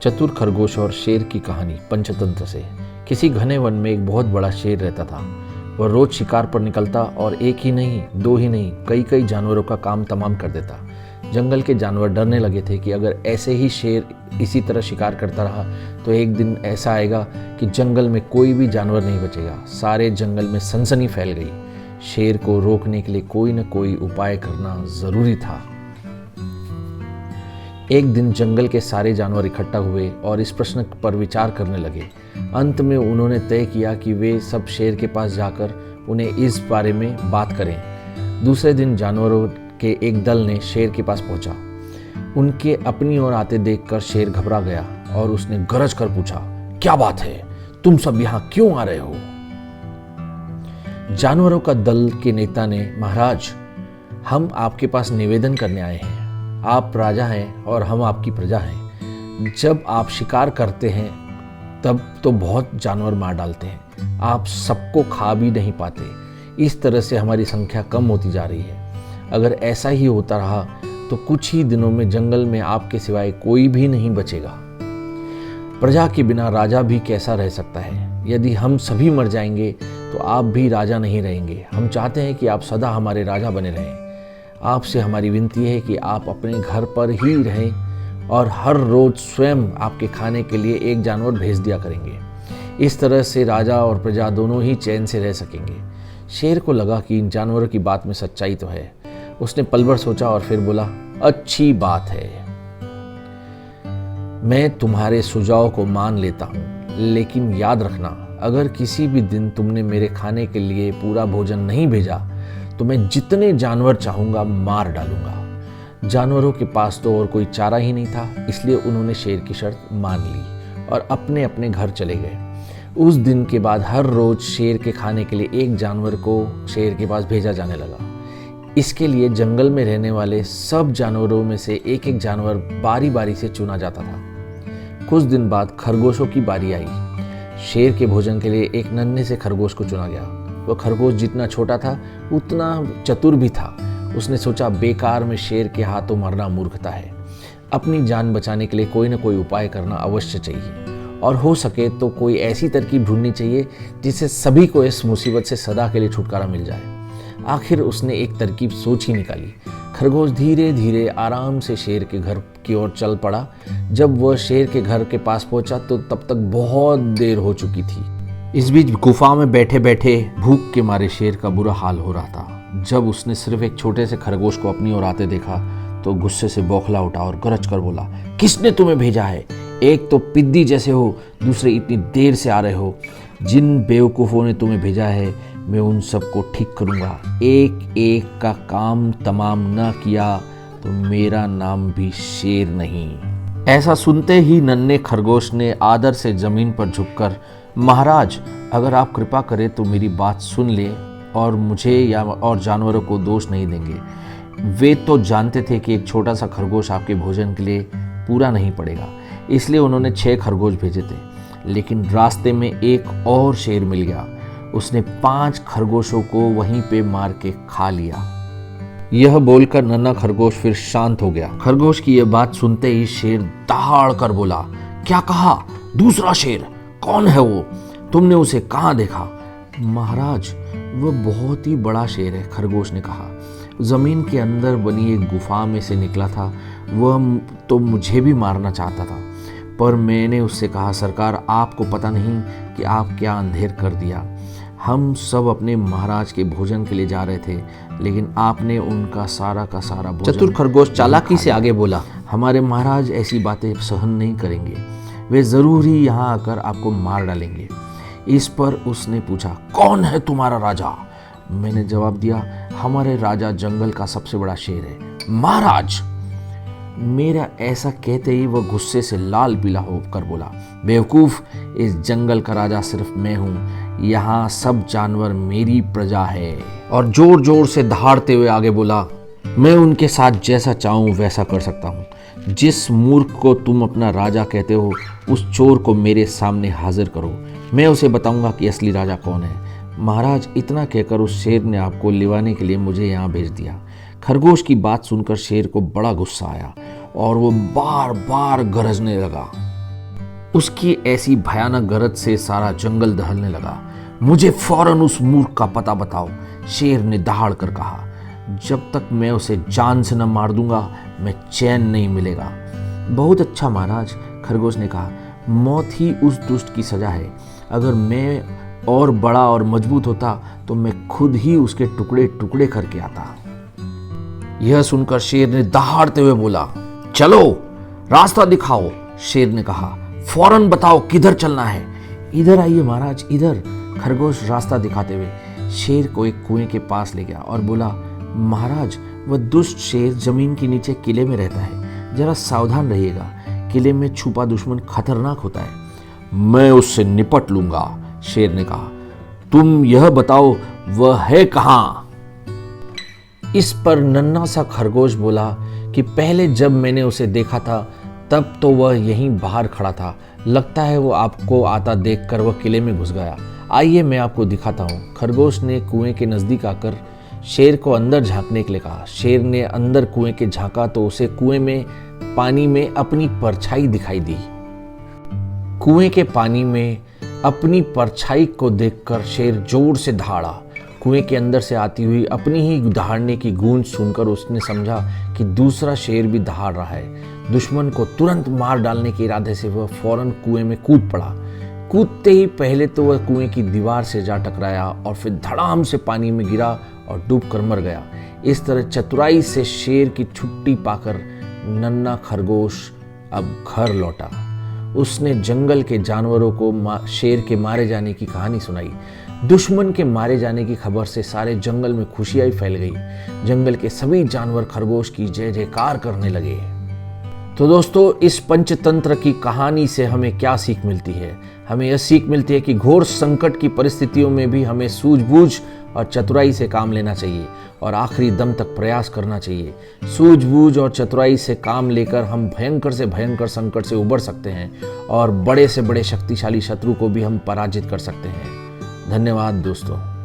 चतुर खरगोश और शेर की कहानी पंचतंत्र से। किसी घने वन में एक बहुत बड़ा शेर रहता था। वह रोज शिकार पर निकलता और एक ही नहीं, दो ही नहीं, कई कई जानवरों का काम तमाम कर देता। जंगल के जानवर डरने लगे थे कि अगर ऐसे ही शेर इसी तरह शिकार करता रहा तो एक दिन ऐसा आएगा कि जंगल में कोई भी जानवर नहीं बचेगा। सारे जंगल में सनसनी फैल गई। शेर को रोकने के लिए कोई न कोई उपाय करना जरूरी था। एक दिन जंगल के सारे जानवर इकट्ठा हुए और इस प्रश्न पर विचार करने लगे। अंत में उन्होंने तय किया कि वे सब शेर के पास जाकर उन्हें इस बारे में बात करें। दूसरे दिन जानवरों के एक दल ने शेर के पास पहुंचा। उनके अपनी ओर आते देखकर शेर घबरा गया और उसने गरज कर पूछा, क्या बात है, तुम सब यहाँ क्यों आ रहे हो? जानवरों का दल के नेता ने, महाराज, हम आपके पास निवेदन करने आए हैं। आप राजा हैं और हम आपकी प्रजा हैं। जब आप शिकार करते हैं तब तो बहुत जानवर मार डालते हैं। आप सबको खा भी नहीं पाते। इस तरह से हमारी संख्या कम होती जा रही है। अगर ऐसा ही होता रहा तो कुछ ही दिनों में जंगल में आपके सिवाय कोई भी नहीं बचेगा। प्रजा के बिना राजा भी कैसा रह सकता है? यदि हम सभी मर जाएंगे तो आप भी राजा नहीं रहेंगे। हम चाहते हैं कि आप सदा हमारे राजा बने रहें। आपसे हमारी विनती है कि आप अपने घर पर ही रहें और हर रोज स्वयं आपके खाने के लिए एक जानवर भेज दिया करेंगे। इस तरह से राजा और प्रजा दोनों ही चैन से रह सकेंगे। शेर को लगा कि इन जानवरों की बात में सच्चाई तो है। उसने पल भर सोचा और फिर बोला, अच्छी बात है, मैं तुम्हारे सुझाव को मान लेता हूं, लेकिन याद रखना, अगर किसी भी दिन तुमने मेरे खाने के लिए पूरा भोजन नहीं भेजा तो मैं जितने जानवर चाहूंगा मार डालूंगा। जानवरों के पास तो और कोई चारा ही नहीं था, इसलिए उन्होंने शेर की शर्त मान ली और अपने अपने घर चले गए। उस दिन के बाद हर रोज शेर के खाने के लिए एक जानवर को शेर के पास भेजा जाने लगा। इसके लिए जंगल में रहने वाले सब जानवरों में से एक एक जानवर बारी बारी से चुना जाता था। कुछ दिन बाद खरगोशों की बारी आई। शेर के भोजन के लिए एक नन्हे से खरगोश को चुना गया। वह खरगोश जितना छोटा था उतना चतुर भी था। उसने सोचा, बेकार में शेर के हाथों मरना मूर्खता है। अपनी जान बचाने के लिए कोई न कोई उपाय करना अवश्य चाहिए और हो सके तो कोई ऐसी तरकीब ढूंढनी चाहिए जिससे सभी को इस मुसीबत से सदा के लिए छुटकारा मिल जाए। आखिर उसने एक तरकीब सोच ही निकाली। खरगोश धीरे धीरे आराम से शेर के घर की ओर चल पड़ा। जब वह शेर के घर के पास पहुंचा तो तब तक बहुत देर हो चुकी थी। इस बीच गुफा में बैठे बैठे भूख के मारे शेर का बुरा हाल हो रहा था। जब उसने सिर्फ एक छोटे से खरगोश को अपनी ओर आते देखा तो गुस्से से बौखला उठा और गरज कर बोला, किसने तुम्हें भेजा है? एक तो पिद्दी जैसे हो, दूसरे इतनी देर से आ रहे हो। जिन बेवकूफ़ों ने तुम्हें भेजा है मैं उन सबको ठीक करूंगा। एक एक का काम तमाम न किया तो मेरा नाम भी शेर नहीं। ऐसा सुनते ही नन्हे खरगोश ने आदर से जमीन पर झुककर, महाराज, अगर आप कृपा करें तो मेरी बात सुन ले और मुझे या और जानवरों को दोष नहीं देंगे। वे तो जानते थे कि एक छोटा सा खरगोश आपके भोजन के लिए पूरा नहीं पड़ेगा, इसलिए उन्होंने 6 खरगोश भेजे थे। लेकिन रास्ते में एक और शेर मिल गया। उसने 5 खरगोशों को वहीं पे मार के खा लिया। यह बोलकर नन्हा खरगोश फिर शांत हो गया। खरगोश की यह बात सुनते ही शेर दहाड़ कर बोला, क्या कहा? दूसरा शेर? कौन है वो? तुमने उसे कहाँ देखा? महाराज, वह बहुत ही बड़ा शेर है, खरगोश ने कहा। जमीन के अंदर बनी एक गुफा में से निकला था। वह तो मुझे भी मारना चाहता था, पर मैंने उससे कहा, सरकार, आपको पता नहीं कि आप क्या अंधेर कर दिया। हम सब अपने महाराज के भोजन के लिए जा रहे थे, लेकिन आपने उनका सारा का सारा भोजन। चतुर खरगोश चालाकी से आगे बोला, हमारे महाराज ऐसी बातें सहन नहीं करेंगे। वे जरूर ही यहाँ आकर आपको मार डालेंगे। इस पर उसने पूछा, कौन है तुम्हारा राजा? मैंने जवाब दिया, हमारे राजा जंगल का सबसे बड़ा शेर है। महाराज! मेरा ऐसा कहते ही वह गुस्से से लाल पीला होकर बोला, बेवकूफ, इस जंगल का राजा सिर्फ मैं हूँ। यहाँ सब जानवर मेरी प्रजा है। और जोर जोर से दहाड़ते हुए आगे बोला, मैं उनके साथ जैसा चाहूँ वैसा कर सकता हूँ। जिस मूर्ख को तुम अपना राजा कहते हो उस चोर को मेरे सामने हाजिर करो, मैं उसे बताऊंगा कि असली राजा कौन है। महाराज, इतना कहकर उस शेर ने आपको लिवाने के लिए मुझे यहाँ भेज दिया। खरगोश की बात सुनकर शेर को बड़ा गुस्सा आया और वो बार बार गरजने लगा। उसकी ऐसी भयानक गरज से सारा जंगल दहलने लगा। मुझे फौरन उस मूर्ख का पता बताओ, शेर ने दहाड़ कर कहा। जब तक मैं उसे जान से न मार दूंगा मैं चैन नहीं मिलेगा। बहुत अच्छा महाराज, खरगोश ने कहा, मौत ही उस दुष्ट की सजा है। अगर मैं और बड़ा और मजबूत होता तो मैं खुद ही उसके टुकड़े टुकड़े करके आता। यह सुनकर शेर ने दहाड़ते हुए बोला, चलो रास्ता दिखाओ। शेर ने कहा, फौरन बताओ किधर चलना है। इधर आइए महाराज, इधर, खरगोश रास्ता दिखाते हुए शेर को एक कुएं के पास ले गया और बोला, महाराज वह दुष्ट शेर जमीन के नीचे किले में रहता है, जरा सावधान रहिएगा, किले में छुपा दुश्मन खतरनाक होता है। मैं उससे निपट लूंगा, शेर ने कहा, तुम यह बताओ वह है कहां। इस पर नन्हा सा खरगोश बोला कि पहले जब मैंने उसे देखा था तब तो वह यहीं बाहर खड़ा था, लगता है वो आपको आता देखकर वह किले में घुस गया। आइए मैं आपको दिखाता हूँ। खरगोश ने कुएं के नजदीक आकर शेर को अंदर झांकने के लिए कहा। शेर ने अंदर कुएं के झांका तो उसे कुएं में पानी में अपनी परछाई दिखाई दी। कुएं के पानी में अपनी परछाई को देखकर शेर जोर से दहाड़ा। कुएं के अंदर से आती हुई अपनी ही दहाड़ने की गूंज सुनकर उसने समझा कि दूसरा शेर भी दहाड़ रहा है। दुश्मन को तुरंत मार डालने के इरादे से वह फौरन कुएं में कूद पड़ा। कूदते ही पहले तो वह कुएं की दीवार से जा टकराया और फिर धड़ाम से पानी में गिरा और डूबकर मर गया। इस तरह चतुराई से शेर की छुट्टी पाकर नन्हा खरगोश अब घर लौटा। उसने जंगल के जानवरों को शेर के मारे जाने की कहानी सुनाई। दुश्मन के मारे जाने की खबर से सारे जंगल में खुशियां फैल गई। जंगल के सभी जानवर खरगोश की जय जयकार करने लगे। तो दोस्तों, इस पंचतंत्र की कहानी से हमें क्या सीख मिलती है? हमें यह सीख मिलती है कि घोर संकट की परिस्थितियों में भी हमें सूझबूझ और चतुराई से काम लेना चाहिए और आखिरी दम तक प्रयास करना चाहिए। सूझबूझ और चतुराई से काम लेकर हम भयंकर से भयंकर संकट से उबर सकते हैं और बड़े से बड़े शक्तिशाली शत्रु को भी हम पराजित कर सकते हैं। धन्यवाद दोस्तों।